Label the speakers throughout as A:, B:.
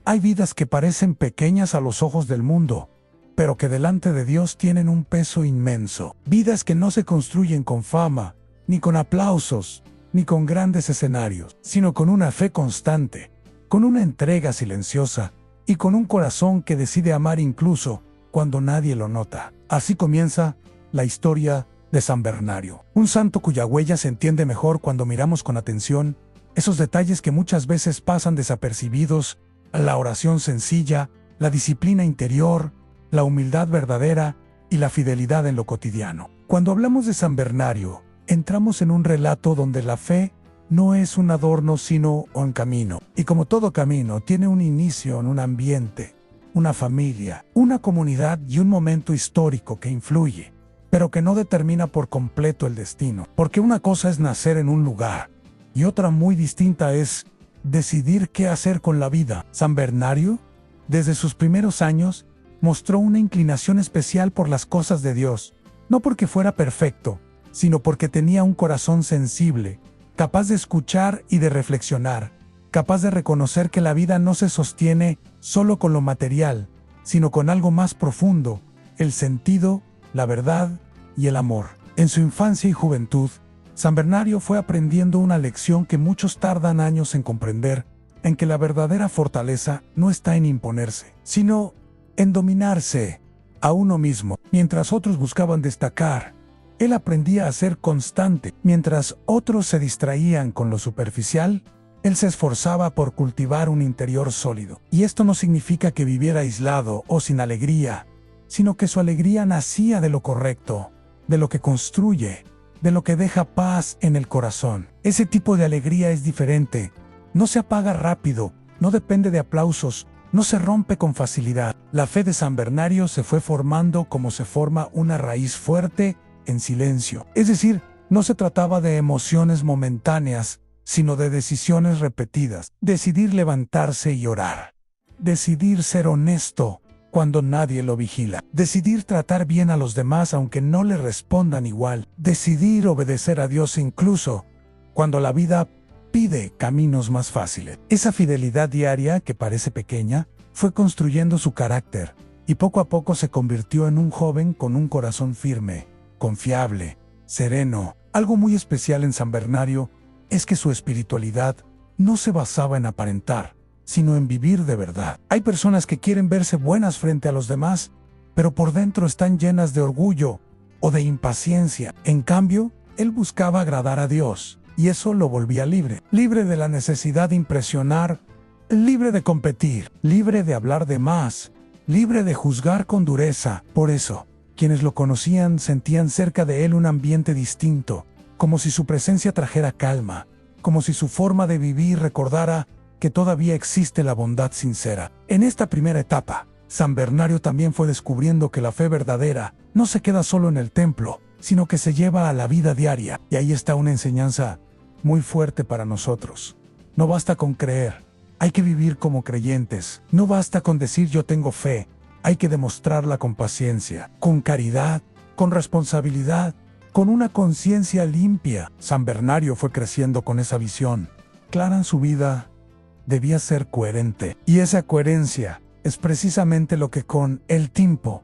A: Hay vidas que parecen pequeñas a los ojos del mundo, pero que delante de Dios tienen un peso inmenso. Vidas que no se construyen con fama, ni con aplausos, ni con grandes escenarios, sino con una fe constante, con una entrega silenciosa y con un corazón que decide amar incluso cuando nadie lo nota. Así comienza la historia de San Bernario, un santo cuya huella se entiende mejor cuando miramos con atención esos detalles que muchas veces pasan desapercibidos: la oración sencilla, la disciplina interior, la humildad verdadera y la fidelidad en lo cotidiano. Cuando hablamos de San Bernario, entramos en un relato donde la fe no es un adorno sino un camino. Y como todo camino, tiene un inicio en un ambiente, una familia, una comunidad y un momento histórico que influye, pero que no determina por completo el destino. Porque una cosa es nacer en un lugar y otra muy distinta es decidir qué hacer con la vida. San Bernario, desde sus primeros años, mostró una inclinación especial por las cosas de Dios, no porque fuera perfecto, sino porque tenía un corazón sensible, capaz de escuchar y de reflexionar, capaz de reconocer que la vida no se sostiene solo con lo material, sino con algo más profundo: el sentido, la verdad y el amor. En su infancia y juventud, San Bernario fue aprendiendo una lección que muchos tardan años en comprender, en que la verdadera fortaleza no está en imponerse, sino en dominarse a uno mismo. Mientras otros buscaban destacar, él aprendía a ser constante. Mientras otros se distraían con lo superficial, él se esforzaba por cultivar un interior sólido. Y esto no significa que viviera aislado o sin alegría, sino que su alegría nacía de lo correcto, de lo que construye, de lo que deja paz en el corazón. Ese tipo de alegría es diferente, no se apaga rápido, no depende de aplausos, no se rompe con facilidad. La fe de San Bernario se fue formando como se forma una raíz fuerte en silencio. Es decir, no se trataba de emociones momentáneas, sino de decisiones repetidas. Decidir levantarse y orar. Decidir ser honesto cuando nadie lo vigila. Decidir tratar bien a los demás aunque no le respondan igual. Decidir obedecer a Dios incluso cuando la vida pide caminos más fáciles. Esa fidelidad diaria, que parece pequeña, fue construyendo su carácter y poco a poco se convirtió en un joven con un corazón firme, confiable, sereno. Algo muy especial en San Bernario es que su espiritualidad no se basaba en aparentar, sino en vivir de verdad. Hay personas que quieren verse buenas frente a los demás, pero por dentro están llenas de orgullo o de impaciencia. En cambio, él buscaba agradar a Dios, y eso lo volvía libre. Libre de la necesidad de impresionar, libre de competir, libre de hablar de más, libre de juzgar con dureza. Por eso, quienes lo conocían sentían cerca de él un ambiente distinto, como si su presencia trajera calma, como si su forma de vivir recordara que todavía existe la bondad sincera. En esta primera etapa, San Bernario también fue descubriendo que la fe verdadera no se queda solo en el templo, sino que se lleva a la vida diaria. Y ahí está una enseñanza muy fuerte para nosotros. No basta con creer, hay que vivir como creyentes. No basta con decir yo tengo fe, hay que demostrarla con paciencia, con caridad, con responsabilidad, con una conciencia limpia. San Bernario fue creciendo con esa visión clara en su vida. Debía ser coherente, y esa coherencia es precisamente lo que con el tiempo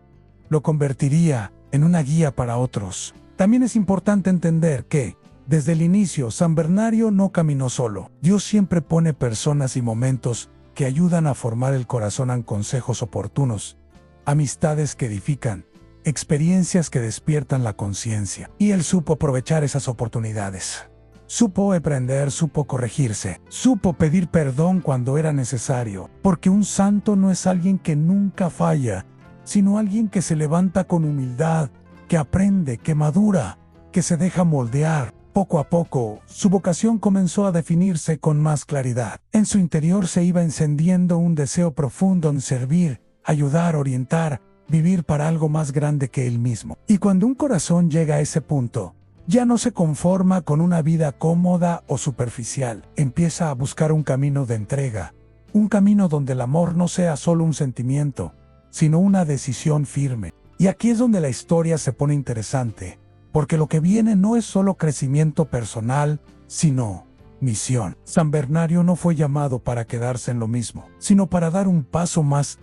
A: lo convertiría en una guía para otros. También es importante entender que, desde el inicio, San Bernario no caminó solo. Dios siempre pone personas y momentos que ayudan a formar el corazón en consejos oportunos, amistades que edifican, experiencias que despiertan la conciencia. Y él supo aprovechar esas oportunidades. Supo aprender, supo corregirse, supo pedir perdón cuando era necesario, porque un santo no es alguien que nunca falla, sino alguien que se levanta con humildad, que aprende, que madura, que se deja moldear. Poco a poco, su vocación comenzó a definirse con más claridad. En su interior se iba encendiendo un deseo profundo en servir, ayudar, orientar, vivir para algo más grande que él mismo. Y cuando un corazón llega a ese punto, ya no se conforma con una vida cómoda o superficial. Empieza a buscar un camino de entrega, un camino donde el amor no sea solo un sentimiento, sino una decisión firme. Y aquí es donde la historia se pone interesante, porque lo que viene no es solo crecimiento personal, sino misión. San Bernardo no fue llamado para quedarse en lo mismo, sino para dar un paso más.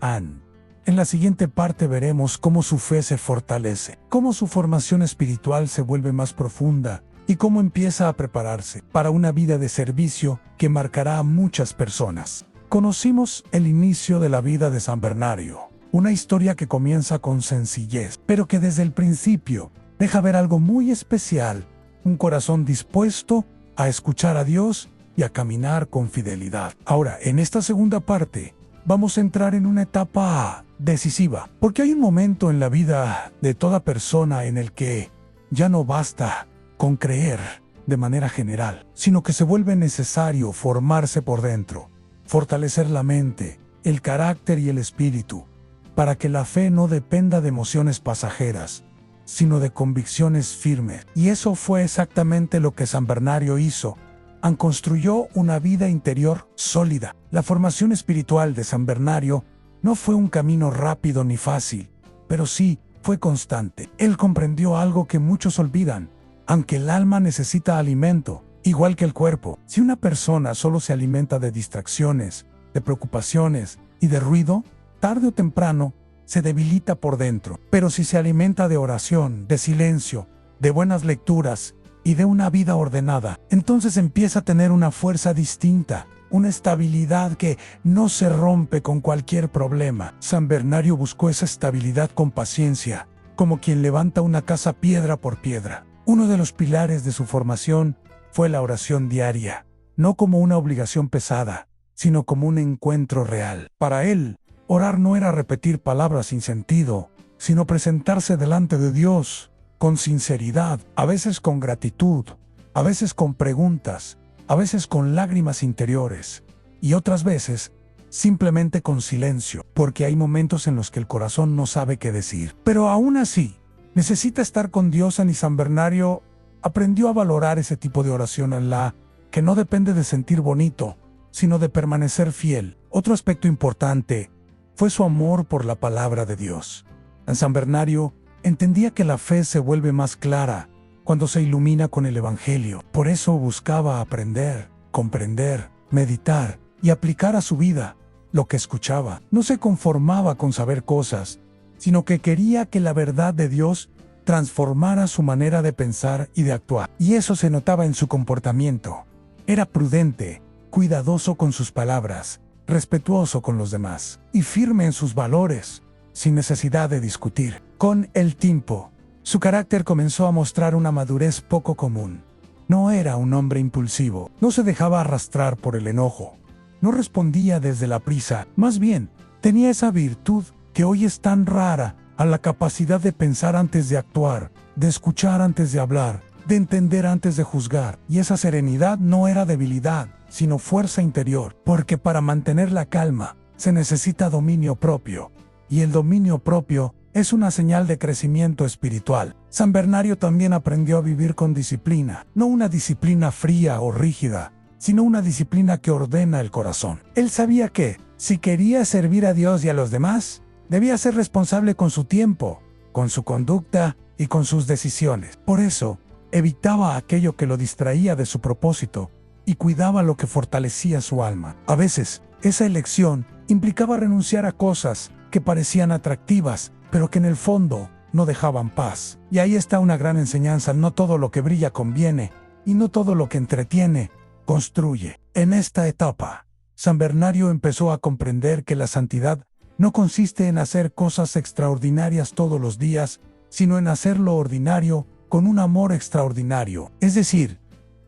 A: En la siguiente parte veremos cómo su fe se fortalece, cómo su formación espiritual se vuelve más profunda y cómo empieza a prepararse para una vida de servicio que marcará a muchas personas. Conocimos el inicio de la vida de San Bernardo, una historia que comienza con sencillez, pero que desde el principio deja ver algo muy especial, un corazón dispuesto a escuchar a Dios y a caminar con fidelidad. Ahora, en esta segunda parte, vamos a entrar en una etapa decisiva, porque hay un momento en la vida de toda persona en el que ya no basta con creer de manera general, sino que se vuelve necesario formarse por dentro, fortalecer la mente, el carácter y el espíritu, para que la fe no dependa de emociones pasajeras, sino de convicciones firmes. Y eso fue exactamente lo que San Bernardo hizo. Construyó una vida interior sólida. La formación espiritual de San Bernardo no fue un camino rápido ni fácil, pero sí fue constante. Él comprendió algo que muchos olvidan: aunque el alma necesita alimento, igual que el cuerpo, si una persona solo se alimenta de distracciones, de preocupaciones y de ruido, tarde o temprano se debilita por dentro. Pero si se alimenta de oración, de silencio, de buenas lecturas y de una vida ordenada, entonces empieza a tener una fuerza distinta, una estabilidad que no se rompe con cualquier problema. San Bernardo buscó esa estabilidad con paciencia, como quien levanta una casa piedra por piedra. Uno de los pilares de su formación fue la oración diaria, no como una obligación pesada, sino como un encuentro real. Para él, orar no era repetir palabras sin sentido, sino presentarse delante de Dios con sinceridad, a veces con gratitud, a veces con preguntas, a veces con lágrimas interiores, y otras veces simplemente con silencio, porque hay momentos en los que el corazón no sabe qué decir. Pero aún así, necesita estar con Dios. Y San Bernardo aprendió a valorar ese tipo de oración en la que no depende de sentir bonito, sino de permanecer fiel. Otro aspecto importante fue su amor por la palabra de Dios. San Bernardo entendía que la fe se vuelve más clara cuando se ilumina con el Evangelio. Por eso buscaba aprender, comprender, meditar y aplicar a su vida lo que escuchaba. No se conformaba con saber cosas, sino que quería que la verdad de Dios transformara su manera de pensar y de actuar. Y eso se notaba en su comportamiento. Era prudente, cuidadoso con sus palabras, respetuoso con los demás y firme en sus valores, sin necesidad de discutir. Con el tiempo, su carácter comenzó a mostrar una madurez poco común. No era un hombre impulsivo, no se dejaba arrastrar por el enojo, no respondía desde la prisa, más bien, tenía esa virtud que hoy es tan rara, a la capacidad de pensar antes de actuar, de escuchar antes de hablar, de entender antes de juzgar. Y esa serenidad no era debilidad, sino fuerza interior, porque para mantener la calma se necesita dominio propio, y el dominio propio es una señal de crecimiento espiritual. San Bernardo también aprendió a vivir con disciplina, no una disciplina fría o rígida, sino una disciplina que ordena el corazón. Él sabía que, si quería servir a Dios y a los demás, debía ser responsable con su tiempo, con su conducta y con sus decisiones. Por eso, evitaba aquello que lo distraía de su propósito y cuidaba lo que fortalecía su alma. A veces, esa elección implicaba renunciar a cosas que parecían atractivas, pero que en el fondo no dejaban paz. Y ahí está una gran enseñanza: no todo lo que brilla conviene, y no todo lo que entretiene construye. En esta etapa, San Bernardo empezó a comprender que la santidad no consiste en hacer cosas extraordinarias todos los días, sino en hacer lo ordinario con un amor extraordinario. Es decir,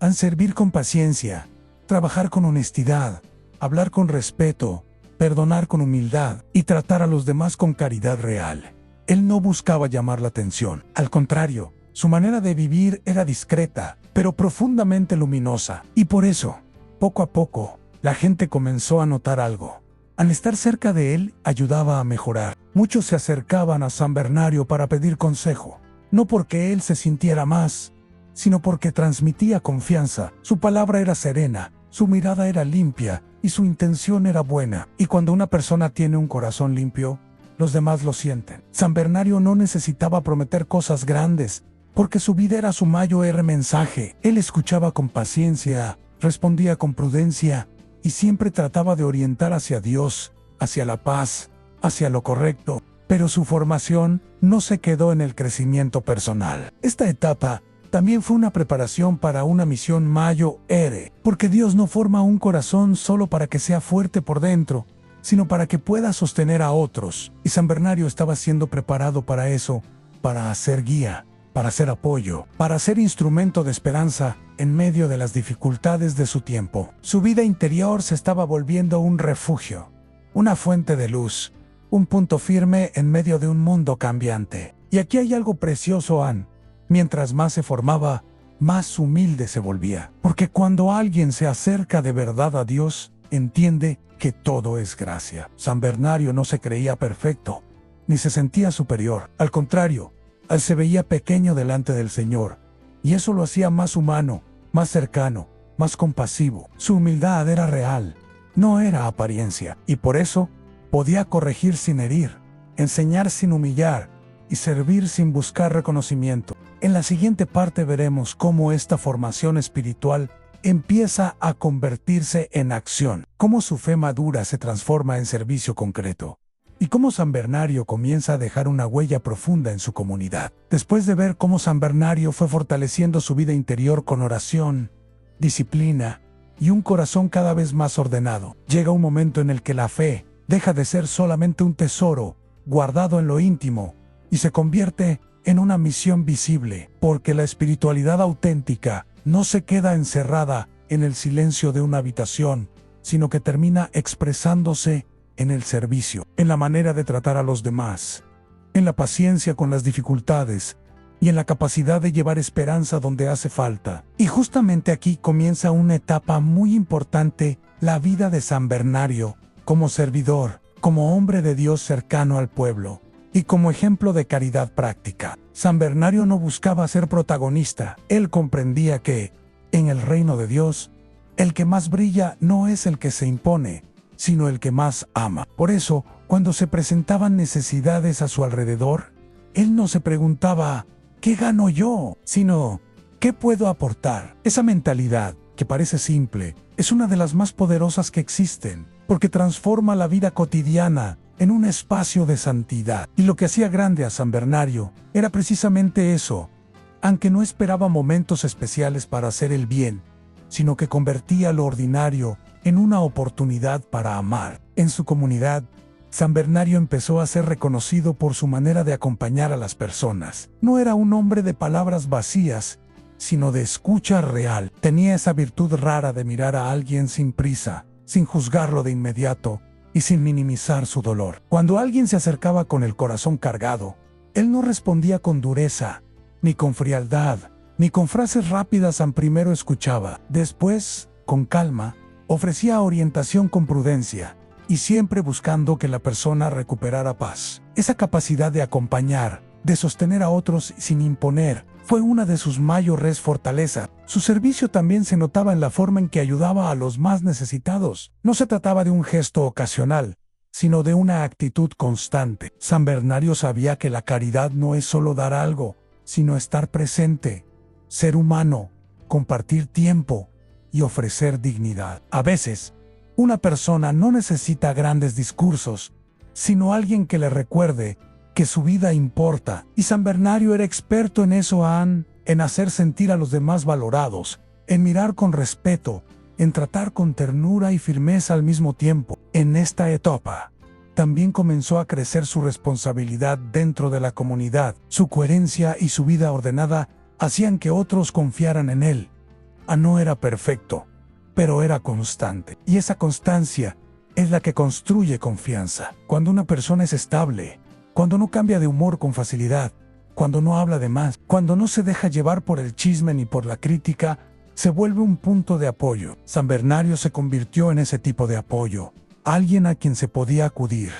A: en servir con paciencia, trabajar con honestidad, hablar con respeto, perdonar con humildad y tratar a los demás con caridad real. Él no buscaba llamar la atención. Al contrario, su manera de vivir era discreta, pero profundamente luminosa. Y por eso, poco a poco, la gente comenzó a notar algo. Al estar cerca de él, ayudaba a mejorar. Muchos se acercaban a San Bernardo para pedir consejo, no porque él se sintiera más, sino porque transmitía confianza. Su palabra era serena, su mirada era limpia y su intención era buena. Y cuando una persona tiene un corazón limpio, los demás lo sienten. San Bernardo no necesitaba prometer cosas grandes, porque su vida era su mayor mensaje. Él escuchaba con paciencia, respondía con prudencia y siempre trataba de orientar hacia Dios, hacia la paz, hacia lo correcto. Pero su formación no se quedó en el crecimiento personal. Esta etapa también fue una preparación para una misión mayor, porque Dios no forma un corazón solo para que sea fuerte por dentro, sino para que pueda sostener a otros. Y San Bernardo estaba siendo preparado para eso, para ser guía, para ser apoyo, para ser instrumento de esperanza en medio de las dificultades de su tiempo. Su vida interior se estaba volviendo un refugio, una fuente de luz, un punto firme en medio de un mundo cambiante. Y aquí hay algo precioso, Anne. Mientras más se formaba, más humilde se volvía. Porque cuando alguien se acerca de verdad a Dios, entiende que todo es gracia. San Bernardo no se creía perfecto, ni se sentía superior. Al contrario, él se veía pequeño delante del Señor, y eso lo hacía más humano, más cercano, más compasivo. Su humildad era real, no era apariencia, y por eso podía corregir sin herir, enseñar sin humillar y servir sin buscar reconocimiento. En la siguiente parte veremos cómo esta formación espiritual empieza a convertirse en acción, cómo su fe madura se transforma en servicio concreto, y cómo San Bernardo comienza a dejar una huella profunda en su comunidad. Después de ver cómo San Bernardo fue fortaleciendo su vida interior con oración, disciplina y un corazón cada vez más ordenado, llega un momento en el que la fe deja de ser solamente un tesoro guardado en lo íntimo y se convierte en una misión visible, porque la espiritualidad auténtica no se queda encerrada en el silencio de una habitación, sino que termina expresándose en el servicio, en la manera de tratar a los demás, en la paciencia con las dificultades y en la capacidad de llevar esperanza donde hace falta. Y justamente aquí comienza una etapa muy importante, la vida de San Bernardo, como servidor, como hombre de Dios cercano al pueblo, y como ejemplo de caridad práctica. San Bernardo no buscaba ser protagonista. Él comprendía que, en el reino de Dios, el que más brilla no es el que se impone, sino el que más ama. Por eso, cuando se presentaban necesidades a su alrededor, él no se preguntaba, ¿qué gano yo?, sino, ¿qué puedo aportar? Esa mentalidad, que parece simple, es una de las más poderosas que existen, porque transforma la vida cotidiana en un espacio de santidad. Y lo que hacía grande a San Bernardo era precisamente eso, aunque no esperaba momentos especiales para hacer el bien, sino que convertía lo ordinario en una oportunidad para amar. En su comunidad, San Bernardo empezó a ser reconocido por su manera de acompañar a las personas. No era un hombre de palabras vacías, sino de escucha real. Tenía esa virtud rara de mirar a alguien sin prisa, sin juzgarlo de inmediato y sin minimizar su dolor. Cuando alguien se acercaba con el corazón cargado, él no respondía con dureza, ni con frialdad, ni con frases rápidas. Primero escuchaba, después, con calma, ofrecía orientación con prudencia, y siempre buscando que la persona recuperara paz. Esa capacidad de acompañar, de sostener a otros sin imponer, fue una de sus mayores fortalezas. Su servicio también se notaba en la forma en que ayudaba a los más necesitados. No se trataba de un gesto ocasional, sino de una actitud constante. San Bernardo sabía que la caridad no es solo dar algo, sino estar presente, ser humano, compartir tiempo y ofrecer dignidad. A veces, una persona no necesita grandes discursos, sino alguien que le recuerde que su vida importa. Y San Bernardo era experto en eso, en hacer sentir a los demás valorados, en mirar con respeto, en tratar con ternura y firmeza al mismo tiempo. En esta etapa, también comenzó a crecer su responsabilidad dentro de la comunidad. Su coherencia y su vida ordenada hacían que otros confiaran en él. No era perfecto, pero era constante. Y esa constancia es la que construye confianza. Cuando una persona es estable, cuando no cambia de humor con facilidad, cuando no habla de más, cuando no se deja llevar por el chisme ni por la crítica, se vuelve un punto de apoyo. San Bernardo se convirtió en ese tipo de apoyo, alguien a quien se podía acudir,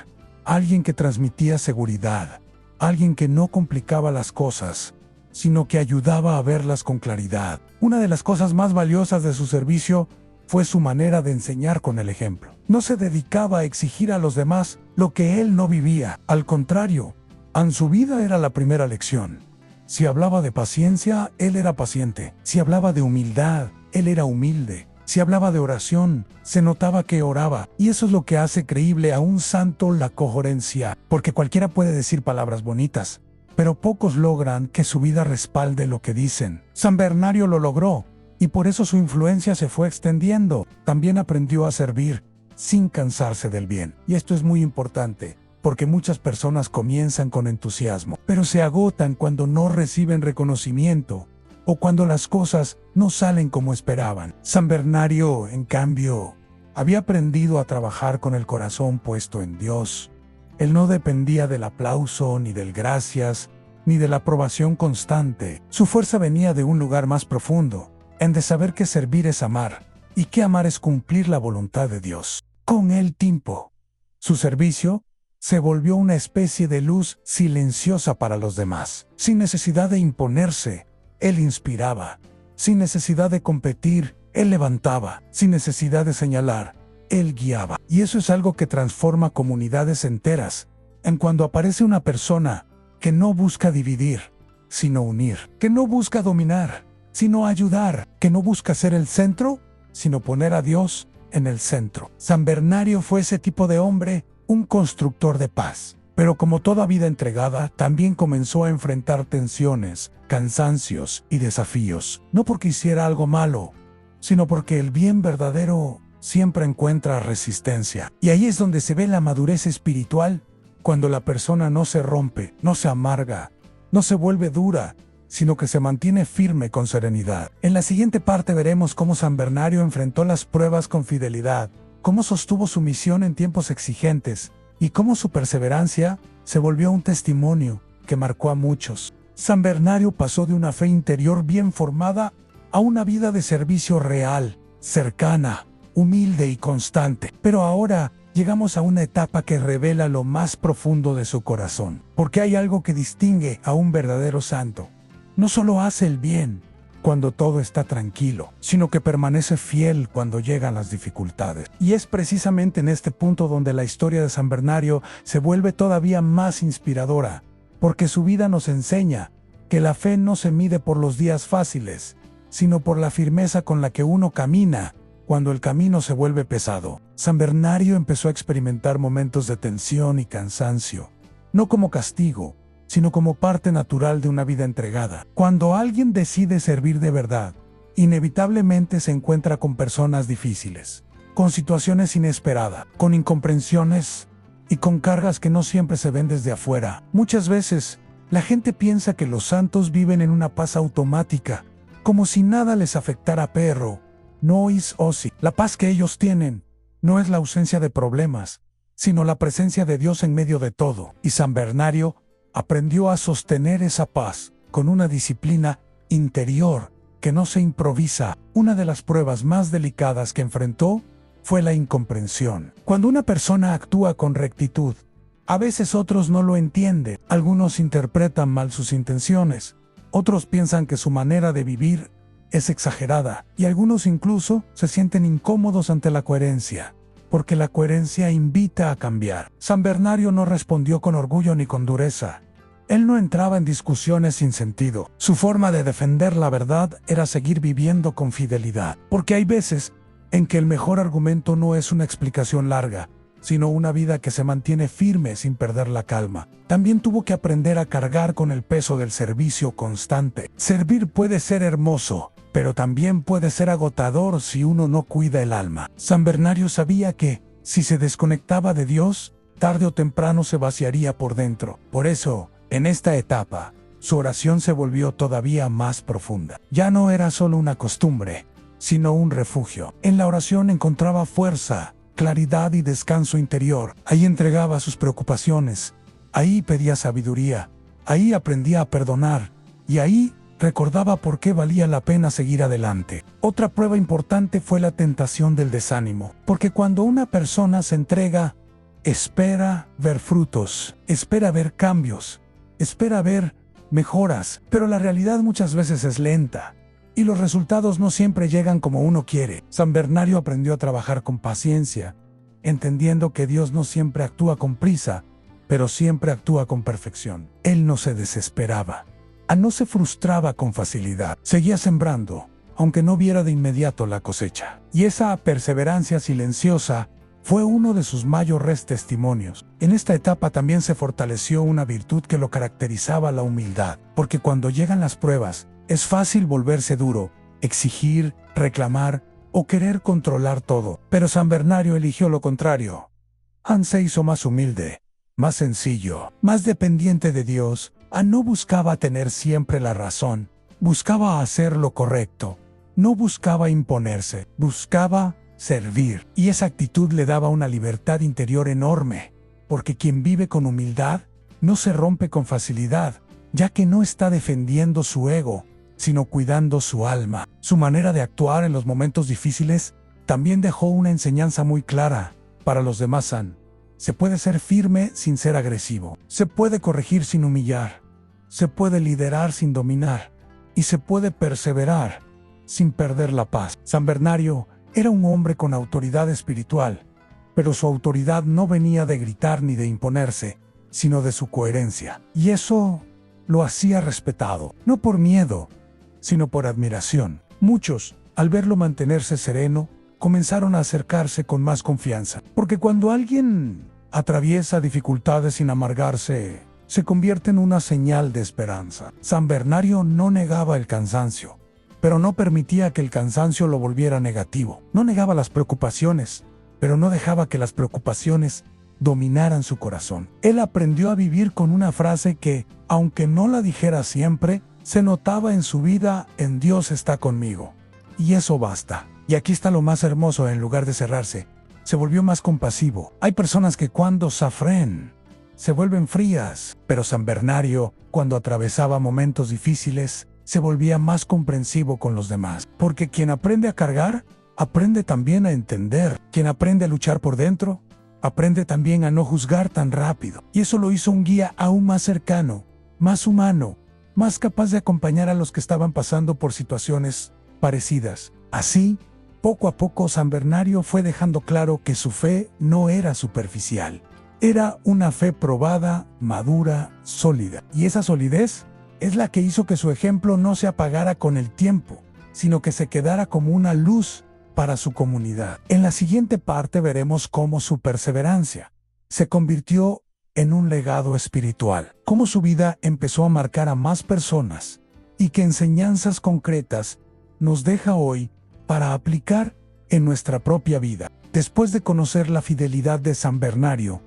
A: alguien que transmitía seguridad, alguien que no complicaba las cosas, sino que ayudaba a verlas con claridad. Una de las cosas más valiosas de su servicio fue su manera de enseñar con el ejemplo. No se dedicaba a exigir a los demás lo que él no vivía. Al contrario, en su vida era la primera lección. Si hablaba de paciencia, él era paciente. Si hablaba de humildad, él era humilde. Si hablaba de oración, se notaba que oraba, y eso es lo que hace creíble a un santo la coherencia, porque cualquiera puede decir palabras bonitas, pero pocos logran que su vida respalde lo que dicen. San Bernardo lo logró, y por eso su influencia se fue extendiendo. También aprendió a servir sin cansarse del bien. Y esto es muy importante, porque muchas personas comienzan con entusiasmo, pero se agotan cuando no reciben reconocimiento o cuando las cosas no salen como esperaban. San Bernardo, en cambio, había aprendido a trabajar con el corazón puesto en Dios. Él no dependía del aplauso, ni del gracias, ni de la aprobación constante. Su fuerza venía de un lugar más profundo, en de saber que servir es amar, y que amar es cumplir la voluntad de Dios. Con el tiempo, su servicio se volvió una especie de luz silenciosa para los demás. Sin necesidad de imponerse, Él inspiraba. Sin necesidad de competir, Él levantaba. Sin necesidad de señalar, Él guiaba. Y eso es algo que transforma comunidades enteras, en cuando aparece una persona que no busca dividir, sino unir, que no busca dominar, sino ayudar, que no busca ser el centro, sino poner a Dios en el centro. San Bernardo fue ese tipo de hombre, un constructor de paz. Pero como toda vida entregada, también comenzó a enfrentar tensiones, cansancios y desafíos. No porque hiciera algo malo, sino porque el bien verdadero siempre encuentra resistencia. Y ahí es donde se ve la madurez espiritual, cuando la persona no se rompe, no se amarga, no se vuelve dura, sino que se mantiene firme con serenidad. En la siguiente parte veremos cómo San Bernardo enfrentó las pruebas con fidelidad, cómo sostuvo su misión en tiempos exigentes, y cómo su perseverancia se volvió un testimonio que marcó a muchos. San Bernardo pasó de una fe interior bien formada a una vida de servicio real, cercana, humilde y constante. Pero ahora llegamos a una etapa que revela lo más profundo de su corazón, porque hay algo que distingue a un verdadero santo. No solo hace el bien cuando todo está tranquilo, sino que permanece fiel cuando llegan las dificultades. Y es precisamente en este punto donde la historia de San Bernardo se vuelve todavía más inspiradora, porque su vida nos enseña que la fe no se mide por los días fáciles, sino por la firmeza con la que uno camina cuando el camino se vuelve pesado. San Bernardo empezó a experimentar momentos de tensión y cansancio, no como castigo, sino como parte natural de una vida entregada. Cuando alguien decide servir de verdad, inevitablemente se encuentra con personas difíciles, con situaciones inesperadas, con incomprensiones y con cargas que no siempre se ven desde afuera. Muchas veces, la gente piensa que los santos viven en una paz automática, como si nada les afectara, pero no es así. La paz que ellos tienen no es la ausencia de problemas, sino la presencia de Dios en medio de todo. Y San Bernardo aprendió a sostener esa paz con una disciplina interior que no se improvisa. Una de las pruebas más delicadas que enfrentó fue la incomprensión. Cuando una persona actúa con rectitud, a veces otros no lo entienden. Algunos interpretan mal sus intenciones, otros piensan que su manera de vivir es exagerada, y algunos incluso se sienten incómodos ante la coherencia, porque la coherencia invita a cambiar. San Bernardo no respondió con orgullo ni con dureza. Él no entraba en discusiones sin sentido. Su forma de defender la verdad era seguir viviendo con fidelidad. Porque hay veces en que el mejor argumento no es una explicación larga, sino una vida que se mantiene firme sin perder la calma. También tuvo que aprender a cargar con el peso del servicio constante. Servir puede ser hermoso, pero también puede ser agotador si uno no cuida el alma. San Bernardo sabía que, si se desconectaba de Dios, tarde o temprano se vaciaría por dentro. Por eso, en esta etapa, su oración se volvió todavía más profunda. Ya no era solo una costumbre, sino un refugio. En la oración encontraba fuerza, claridad y descanso interior. Ahí entregaba sus preocupaciones, ahí pedía sabiduría, ahí aprendía a perdonar, y ahí recordaba por qué valía la pena seguir adelante. Otra prueba importante fue la tentación del desánimo, porque cuando una persona se entrega, espera ver frutos, espera ver cambios, espera ver mejoras, pero la realidad muchas veces es lenta, y los resultados no siempre llegan como uno quiere. San Bernardo aprendió a trabajar con paciencia, entendiendo que Dios no siempre actúa con prisa, pero siempre actúa con perfección. Él no se desesperaba, no se frustraba con facilidad. Seguía sembrando, aunque no viera de inmediato la cosecha. Y esa perseverancia silenciosa fue uno de sus mayores testimonios. En esta etapa también se fortaleció una virtud que lo caracterizaba: la humildad, porque cuando llegan las pruebas, es fácil volverse duro, exigir, reclamar o querer controlar todo. Pero San Bernardo eligió lo contrario. Han se hizo más humilde, más sencillo, más dependiente de Dios. No buscaba tener siempre la razón, buscaba hacer lo correcto. No buscaba imponerse, buscaba servir. Y esa actitud le daba una libertad interior enorme, porque quien vive con humildad no se rompe con facilidad, ya que no está defendiendo su ego, sino cuidando su alma. Su manera de actuar en los momentos difíciles también dejó una enseñanza muy clara para los demás. Se puede ser firme sin ser agresivo, se puede corregir sin humillar, se puede liderar sin dominar, y se puede perseverar sin perder la paz. San Bernardo era un hombre con autoridad espiritual, pero su autoridad no venía de gritar ni de imponerse, sino de su coherencia. Y eso lo hacía respetado, no por miedo, sino por admiración. Muchos, al verlo mantenerse sereno, comenzaron a acercarse con más confianza. Porque cuando alguien atraviesa dificultades sin amargarse, se convierte en una señal de esperanza. San Bernardo no negaba el cansancio, pero no permitía que el cansancio lo volviera negativo. No negaba las preocupaciones, pero no dejaba que las preocupaciones dominaran su corazón. Él aprendió a vivir con una frase que, aunque no la dijera siempre, se notaba en su vida: en Dios está conmigo. Y eso basta. Y aquí está lo más hermoso: en lugar de cerrarse, se volvió más compasivo. Hay personas que cuando sufren se vuelven frías, pero San Bernardo, cuando atravesaba momentos difíciles, se volvía más comprensivo con los demás. Porque quien aprende a cargar, aprende también a entender. Quien aprende a luchar por dentro, aprende también a no juzgar tan rápido. Y eso lo hizo un guía aún más cercano, más humano, más capaz de acompañar a los que estaban pasando por situaciones parecidas. Así, poco a poco San Bernardo fue dejando claro que su fe no era superficial. Era una fe probada, madura, sólida. Y esa solidez es la que hizo que su ejemplo no se apagara con el tiempo, sino que se quedara como una luz para su comunidad. En la siguiente parte veremos cómo su perseverancia se convirtió en un legado espiritual, cómo su vida empezó a marcar a más personas y qué enseñanzas concretas nos deja hoy para aplicar en nuestra propia vida. Después de conocer la fidelidad de San Bernardo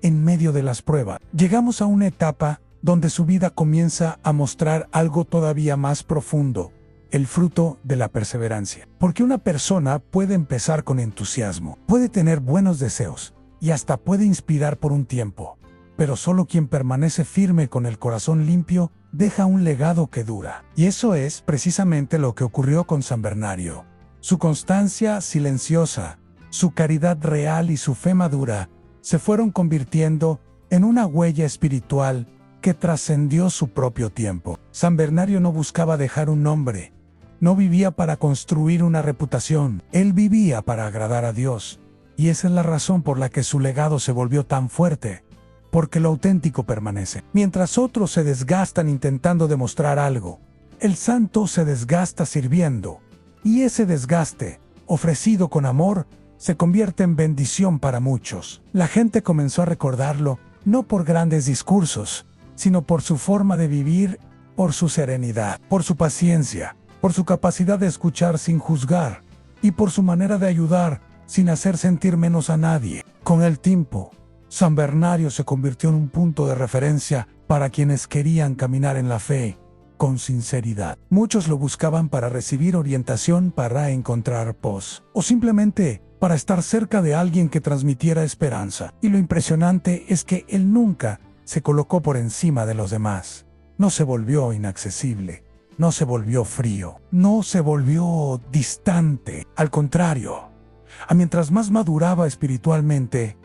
A: en medio de las pruebas, llegamos a una etapa donde su vida comienza a mostrar algo todavía más profundo: el fruto de la perseverancia. Porque una persona puede empezar con entusiasmo, puede tener buenos deseos y hasta puede inspirar por un tiempo, pero solo quien permanece firme con el corazón limpio deja un legado que dura. Y eso es precisamente lo que ocurrió con San Bernardo. Su constancia silenciosa, su caridad real y su fe madura se fueron convirtiendo en una huella espiritual que trascendió su propio tiempo. San Bernardo no buscaba dejar un nombre, no vivía para construir una reputación, él vivía para agradar a Dios. Y esa es la razón por la que su legado se volvió tan fuerte, porque lo auténtico permanece. Mientras otros se desgastan intentando demostrar algo, el santo se desgasta sirviendo, y ese desgaste, ofrecido con amor, se convierte en bendición para muchos. La gente comenzó a recordarlo, no por grandes discursos, sino por su forma de vivir, por su serenidad, por su paciencia, por su capacidad de escuchar sin juzgar, y por su manera de ayudar sin hacer sentir menos a nadie. Con el tiempo, San Bernardo se convirtió en un punto de referencia para quienes querían caminar en la fe con sinceridad. Muchos lo buscaban para recibir orientación, para encontrar paz, o simplemente para estar cerca de alguien que transmitiera esperanza. Y lo impresionante es que él nunca se colocó por encima de los demás. No se volvió inaccesible, no se volvió frío, no se volvió distante. Al contrario, mientras más maduraba espiritualmente,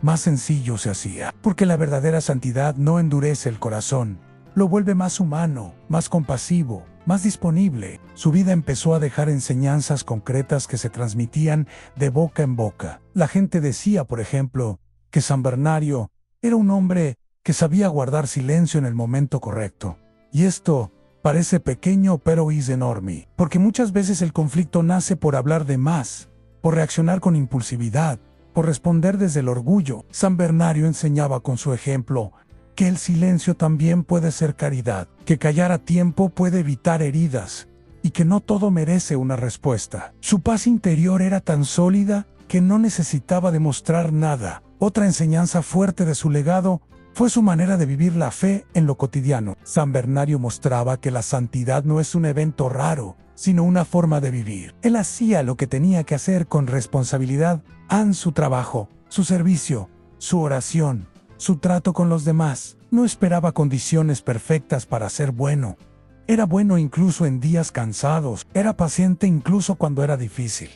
A: más sencillo se hacía. Porque la verdadera santidad no endurece el corazón, lo vuelve más humano, más compasivo, más disponible. Su vida empezó a dejar enseñanzas concretas que se transmitían de boca en boca. La gente decía, por ejemplo, que San Bernardo era un hombre que sabía guardar silencio en el momento correcto. Y esto Parece pequeño, pero es enorme, porque muchas veces el conflicto nace por hablar de más, por reaccionar con impulsividad, por responder desde el orgullo. San Bernardo enseñaba con su ejemplo que el silencio también puede ser caridad, que callar a tiempo puede evitar heridas, y que no todo merece una respuesta. Su paz interior era tan sólida que no necesitaba demostrar nada. Otra enseñanza fuerte de su legado fue su manera de vivir la fe en lo cotidiano. San Bernardo mostraba que la santidad no es un evento raro, sino una forma de vivir. Él hacía lo que tenía que hacer con responsabilidad en su trabajo, su servicio, su oración, su trato con los demás. No esperaba condiciones perfectas para ser bueno. Era bueno incluso en días cansados. Era paciente incluso cuando era difícil.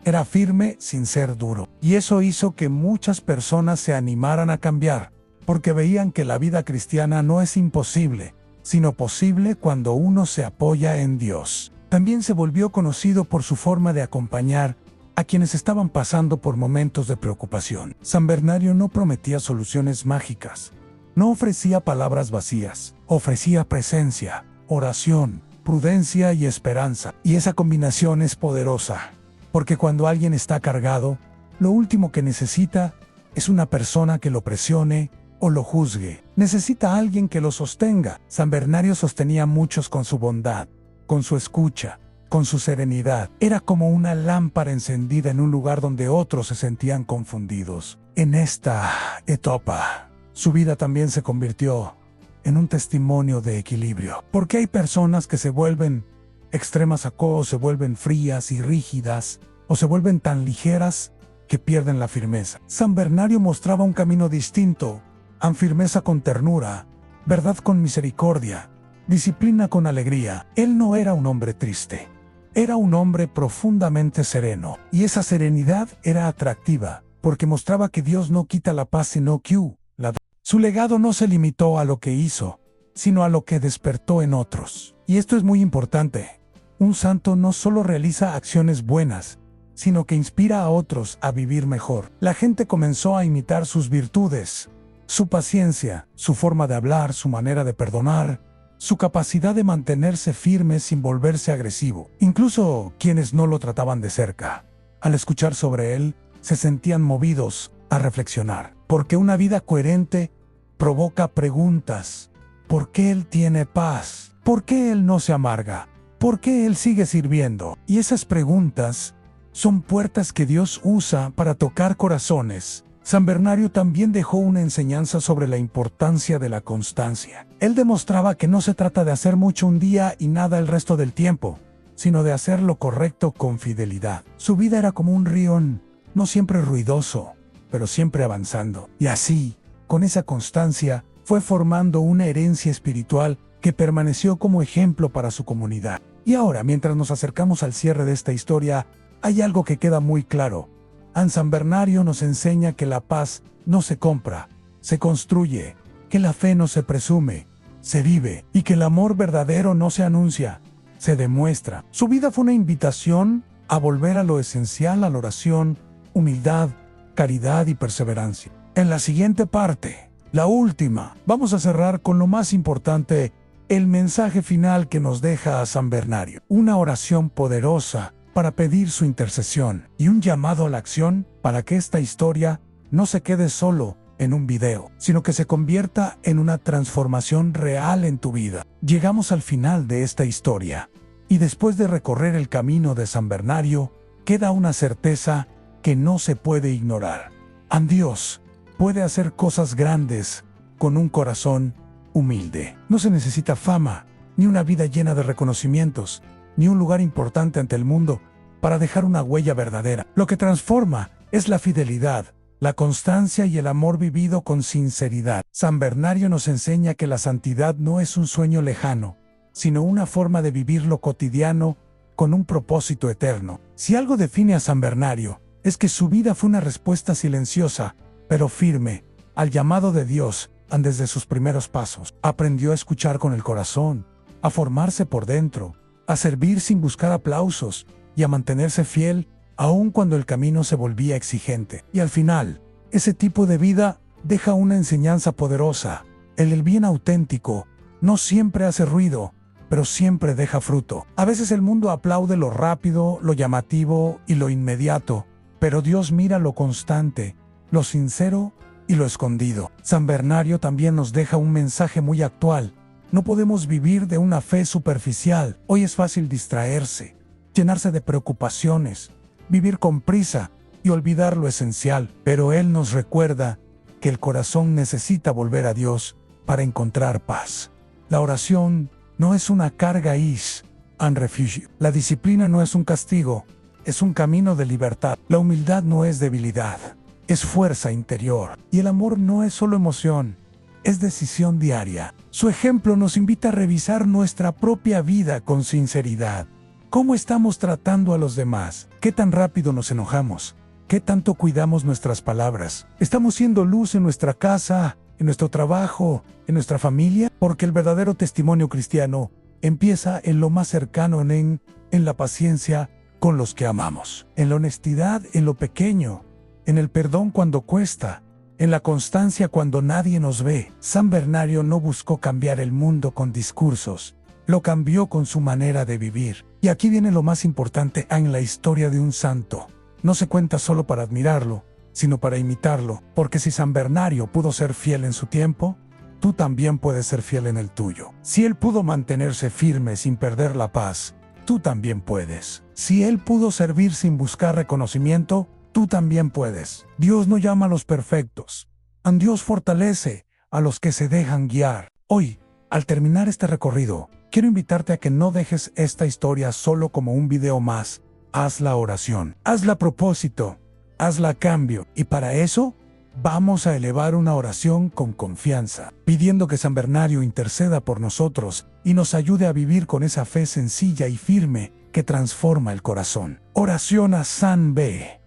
A: Era firme sin ser duro. Y eso hizo que muchas personas se animaran a cambiar, porque veían que la vida cristiana no es imposible, sino posible cuando uno se apoya en Dios. También se volvió conocido por su forma de acompañar a quienes estaban pasando por momentos de preocupación. San Bernardo no prometía soluciones mágicas, no ofrecía palabras vacías, ofrecía presencia, oración, prudencia y esperanza. Y esa combinación es poderosa, porque cuando alguien está cargado, lo último que necesita es una persona que lo presione o lo juzgue. Necesita a alguien que lo sostenga. San Bernardo sostenía a muchos con su bondad, con su escucha, con su serenidad. Era como una lámpara encendida en un lugar donde otros se sentían confundidos. En esta etapa, su vida también se convirtió en un testimonio de equilibrio. Porque hay personas que se vuelven extremas o se vuelven frías y rígidas, o se vuelven tan ligeras que pierden la firmeza. San Bernardo mostraba un camino distinto, firmeza con ternura, verdad con misericordia, disciplina con alegría. Él no era un hombre triste, era un hombre profundamente sereno, y esa serenidad era atractiva, porque mostraba que Dios no quita la paz sino que la da. Su legado no se limitó a lo que hizo, sino a lo que despertó en otros. Y esto es muy importante. Un santo no solo realiza acciones buenas, sino que inspira a otros a vivir mejor. La gente comenzó a imitar sus virtudes, su paciencia, su forma de hablar, su manera de perdonar, su capacidad de mantenerse firme sin volverse agresivo. Incluso quienes no lo trataban de cerca, al escuchar sobre él, se sentían movidos a reflexionar. Porque una vida coherente provoca preguntas. ¿Por qué él tiene paz? ¿Por qué él no se amarga? ¿Por qué él sigue sirviendo? Y esas preguntas son puertas que Dios usa para tocar corazones. San Bernardo también dejó una enseñanza sobre la importancia de la constancia. Él demostraba que no se trata de hacer mucho un día y nada el resto del tiempo, sino de hacer lo correcto con fidelidad. Su vida era como un río, no siempre ruidoso, pero siempre avanzando. Y así, con esa constancia, fue formando una herencia espiritual que permaneció como ejemplo para su comunidad. Y ahora, mientras nos acercamos al cierre de esta historia, hay algo que queda muy claro. San Bernardo nos enseña que la paz no se compra, se construye, que la fe no se presume, se vive, y que el amor verdadero no se anuncia, se demuestra. Su vida fue una invitación a volver a lo esencial, a la oración, humildad, caridad y perseverancia. En la siguiente parte, la última, vamos a cerrar con lo más importante, el mensaje final que nos deja a San Bernardo. Una oración poderosa para pedir su intercesión y un llamado a la acción para que esta historia no se quede solo en un video, sino que se convierta en una transformación real en tu vida. Llegamos al final de esta historia y después de recorrer el camino de San Bernardo, queda una certeza que no se puede ignorar. Dios puede hacer cosas grandes con un corazón humilde. No se necesita fama, ni una vida llena de reconocimientos, ni un lugar importante ante el mundo para dejar una huella verdadera. Lo que transforma es la fidelidad, la constancia y el amor vivido con sinceridad. San Bernardo nos enseña que la santidad no es un sueño lejano, sino una forma de vivir lo cotidiano con un propósito eterno. Si algo define a San Bernardo, es que su vida fue una respuesta silenciosa, pero firme, al llamado de Dios desde sus primeros pasos. Aprendió a escuchar con el corazón, a formarse por dentro, a servir sin buscar aplausos y a mantenerse fiel aun cuando el camino se volvía exigente. Y al final, ese tipo de vida deja una enseñanza poderosa. El bien auténtico no siempre hace ruido, pero siempre deja fruto. A veces el mundo aplaude lo rápido, lo llamativo y lo inmediato, pero Dios mira lo constante, lo sincero y lo escondido. San Bernardo también nos deja un mensaje muy actual. No podemos vivir de una fe superficial. Hoy es fácil distraerse, llenarse de preocupaciones, vivir con prisa y olvidar lo esencial. Pero Él nos recuerda que el corazón necesita volver a Dios para encontrar paz. La oración no es una carga, es un refugio. La disciplina no es un castigo, es un camino de libertad. La humildad no es debilidad, es fuerza interior. Y el amor no es solo emoción, es decisión diaria. Su ejemplo nos invita a revisar nuestra propia vida con sinceridad. ¿Cómo estamos tratando a los demás? ¿Qué tan rápido nos enojamos? ¿Qué tanto cuidamos nuestras palabras? ¿Estamos siendo luz en nuestra casa, en nuestro trabajo, en nuestra familia? Porque el verdadero testimonio cristiano empieza en lo más cercano, en la paciencia con los que amamos, en la honestidad en lo pequeño, en el perdón cuando cuesta, en la constancia cuando nadie nos ve. San Bernardo no buscó cambiar el mundo con discursos, lo cambió con su manera de vivir. Y aquí viene lo más importante en la historia de un santo. No se cuenta solo para admirarlo, sino para imitarlo, porque si San Bernardo pudo ser fiel en su tiempo, tú también puedes ser fiel en el tuyo. Si él pudo mantenerse firme sin perder la paz, tú también puedes. Si él pudo servir sin buscar reconocimiento, tú también puedes. Dios no llama a los perfectos. Dios fortalece a los que se dejan guiar. Hoy, al terminar este recorrido, quiero invitarte a que no dejes esta historia solo como un video más. Haz la oración, hazla a propósito, hazla a cambio. Y para eso, vamos a elevar una oración con confianza, pidiendo que San Bernardo interceda por nosotros y nos ayude a vivir con esa fe sencilla y firme que transforma el corazón. Oración a San Bernardo,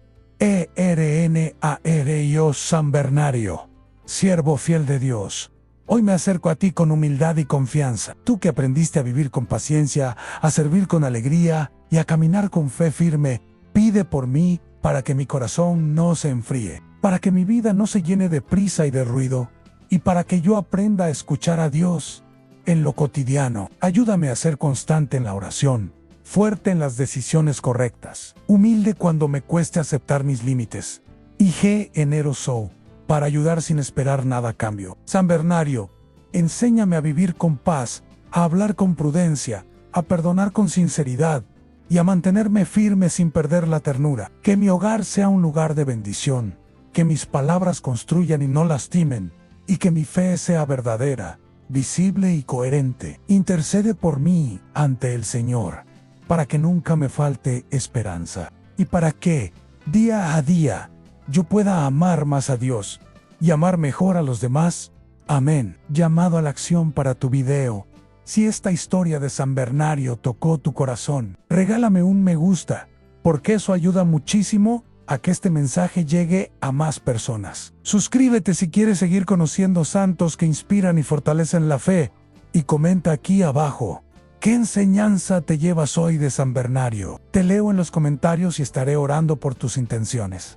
A: San Bernardo, siervo fiel de Dios. Hoy me acerco a ti con humildad y confianza. Tú que aprendiste a vivir con paciencia, a servir con alegría y a caminar con fe firme, pide por mí para que mi corazón no se enfríe, para que mi vida no se llene de prisa y de ruido, y para que yo aprenda a escuchar a Dios en lo cotidiano. Ayúdame a ser constante en la oración, fuerte en las decisiones correctas, humilde cuando me cueste aceptar mis límites, y generoso para ayudar sin esperar nada a cambio. San Bernardo, enséñame a vivir con paz, a hablar con prudencia, a perdonar con sinceridad y a mantenerme firme sin perder la ternura. Que mi hogar sea un lugar de bendición, que mis palabras construyan y no lastimen, y que mi fe sea verdadera, visible y coherente. Intercede por mí ante el Señor, para que nunca me falte esperanza, y para que, día a día, yo pueda amar más a Dios y amar mejor a los demás. Amén. Llamado a la acción para tu video. Si esta historia de San Bernardo tocó tu corazón, regálame un me gusta, porque eso ayuda muchísimo a que este mensaje llegue a más personas. Suscríbete si quieres seguir conociendo santos que inspiran y fortalecen la fe, y comenta aquí abajo. ¿Qué enseñanza te llevas hoy de San Bernardo? Te leo en los comentarios y estaré orando por tus intenciones.